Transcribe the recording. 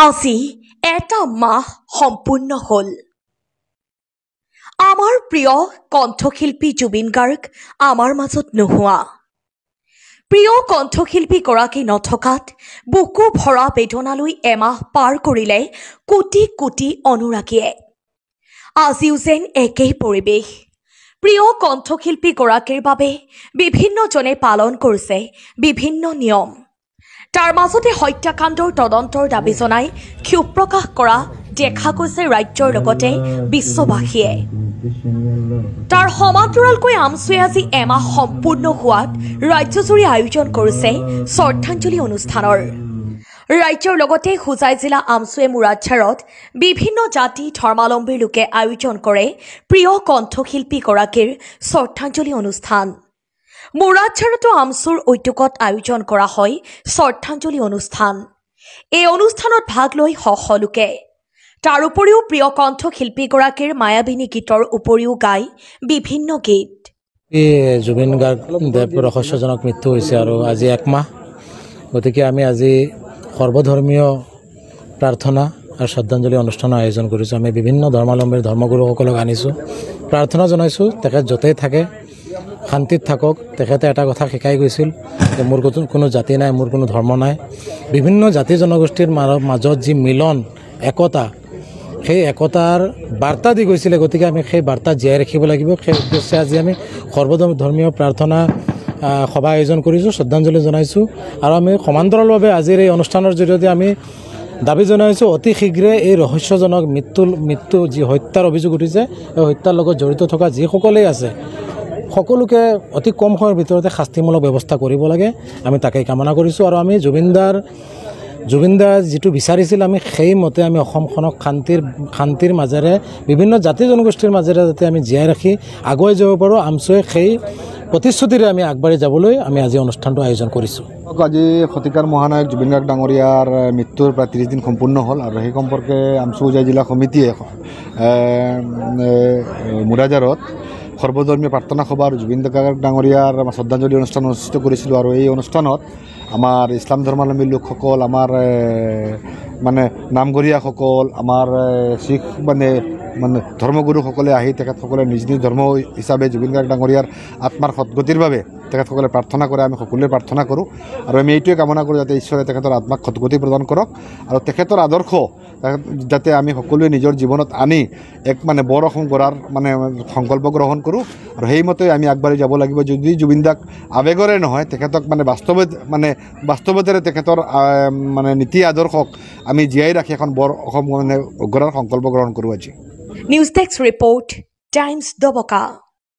আজি এটা মাহ সম্পূৰ্ণ হল আমাৰ প্ৰিয় কণ্ঠশিল্পী জুবিন গাৰ্গ আমাৰ মাজত নোহোৱা প্ৰিয় কণ্ঠশিল্পী গৰাকী নথকাত বুকু ভৰা বেদনালৈ এমাহ পাৰ কৰিলে কোটি কোটি অনুৰাগীয়ে আজিও যেন একেই পৰিৱেশ প্ৰিয় কণ্ঠশিল্পী গৰাকীৰ বাবে বিভিন্নজনে পালন কৰিছে বিভিন্ন নিয়ম তাৰ মাজতে হত্যাকাণ্ডৰ তদন্তৰ দাবী জনাই ক্ষোভ প্ৰকাশ কৰা দেখা গৈছে ৰাজ্যৰ লগতে বিশ্ববাসীয়ে তাৰ সমান্তৰালকৈ আমছুৱে আজি এমাহ সম্পূৰ্ণ হোৱাত ৰাজ্যজুৰি আয়োজন কৰিছে শ্ৰদ্ধাঞ্জলি অনুষ্ঠানৰ ৰাজ্যৰ লগতে হুজাই জিলা আমছুৱে মুৰাদঝাৰত বিভিন্ন জাতি ধৰ্মাৱলম্বীৰ লোকে আয়োজন কৰে প্ৰিয় কণ্ঠশিল্পী গৰাকীৰ শ্ৰদ্ধাঞ্জলি অনুষ্ঠান মুৰাদঝাৰতো আমছুৰ উদ্যোগত আয়োজন কৰা হয় শ্ৰদ্ধাঞ্জলি অনুষ্ঠান এই অনুষ্ঠানত ভাগ লৈ সকলোকে তাৰ উপৰিও প্ৰিয় কণ্ঠশিল্পী গৰাকীৰ মায়াবিনী গীতৰ উপৰিও গায় বিভিন্ন গীত জুবিন গাৰ্গ দেৱ ৰহস্যজনক মৃত্যু হৈছে আৰু আজি এক মাহ গতিকে আমি আজি সৰ্বধৰ্মীয় প্ৰাৰ্থনা আৰু শ্ৰদ্ধাঞ্জলি অনুষ্ঠানৰ আয়োজন কৰিছোঁ আমি বিভিন্ন ধৰ্মাৱলম্বীৰ ধৰ্মগুৰুসকলক আনিছোঁ প্ৰাৰ্থনা জনাইছোঁ তেখেত য'তেই থাকে শান্তিত থাকক তেখেতে এটা কথা শিকাই গৈছিল যে মোৰ কোনো জাতি নাই মোৰ কোনো ধৰ্ম নাই বিভিন্ন জাতি জনগোষ্ঠীৰ মাজত যি মিলন একতা সেই একতাৰ বাৰ্তা দি গৈছিলে গতিকে আমি সেই বাৰ্তা জীয়াই ৰাখিব লাগিব সেই উদ্দেশ্যে আজি আমি সৰ্বধৰ্মীয় প্ৰাৰ্থনা সভা আয়োজন কৰিছোঁ শ্ৰদ্ধাঞ্জলি জনাইছোঁ আৰু আমি সমান্তৰালভাৱে আজিৰ এই অনুষ্ঠানৰ জৰিয়তে আমি দাবী জনাইছোঁ অতি শীঘ্ৰে এই ৰহস্যজনক মৃত্যু যি হত্যাৰ অভিযোগ উঠিছে এই হত্যাৰ লগত জড়িত থকা যিসকলেই আছে সকলোকে অতি কম সময়ৰ ভিতৰতে শাস্তিমূলক ব্যৱস্থা কৰিব লাগে আমি তাকেই কামনা কৰিছোঁ আৰু আমি জুবিনদা যিটো বিচাৰিছিল আমি সেইমতে আমি অসমখনক শান্তিৰ মাজেৰে বিভিন্ন জাতি জনগোষ্ঠীৰ মাজেৰে যাতে আমি জীয়াই ৰাখি আগুৱাই যাব পাৰোঁ আমছুৱে সেই প্ৰতিশ্ৰুতিৰে আমি আগবাঢ়ি যাবলৈ আমি আজি অনুষ্ঠানটো আয়োজন কৰিছোঁ আজি শতিকাৰ মহানায়ক জুবিন গাৰ্গ ডাঙৰীয়াৰ মৃত্যুৰ প্ৰায় 30 দিন সম্পূৰ্ণ হ'ল আৰু সেই সম্পৰ্কে আমছু হুজাই জিলা সমিতিয়ে মুৰাদঝাৰত সৰ্বধৰ্মীয় প্ৰাৰ্থনা সভা আৰু জুবিন গাৰ্গ ডাঙৰীয়াৰ শ্ৰদ্ধাঞ্জলি অনুষ্ঠান অনুষ্ঠিত কৰিছিলোঁ আৰু এই অনুষ্ঠানত আমাৰ ইছলাম ধৰ্মাৱলম্বীৰ লোকসকল আমাৰ মানে নামঘৰীয়াসকল আমাৰ শিখ মানে ধৰ্মগুৰুসকলে আহি তেখেতসকলে নিজ নিজ ধৰ্ম হিচাপে জুবিন গাৰ্গ ডাঙৰীয়াৰ আত্মাৰ সদ্গতিৰ বাবে তেখেতসকলে প্ৰাৰ্থনা কৰে আমি সকলোৱে প্ৰাৰ্থনা কৰোঁ আৰু আমি এইটোৱে কামনা কৰোঁ যাতে ঈশ্বৰে তেখেতৰ আত্মাক সদ্গতি প্ৰদান কৰক আৰু তেখেতৰ আদৰ্শ যাতে আমি সকলোৱে নিজৰ জীৱনত আনি এক মানে বৰ অসম গঢ়াৰ মানে সংকল্প গ্ৰহণ কৰোঁ আৰু সেইমতে আমি আগবাঢ়ি যাব লাগিব যদি জুবিন দাক আৱেগৰে নহয় তেখেতক মানে বাস্তৱতেৰে তেখেতৰ মানে নীতি আদৰ্শক আমি জীয়াই ৰাখি এখন বৰ অসম মানে গঢ়াৰ সংকল্প গ্ৰহণ কৰোঁ আজি নিউজ ডেস্ক ৰিপৰ্ট টাইমছ দবকা।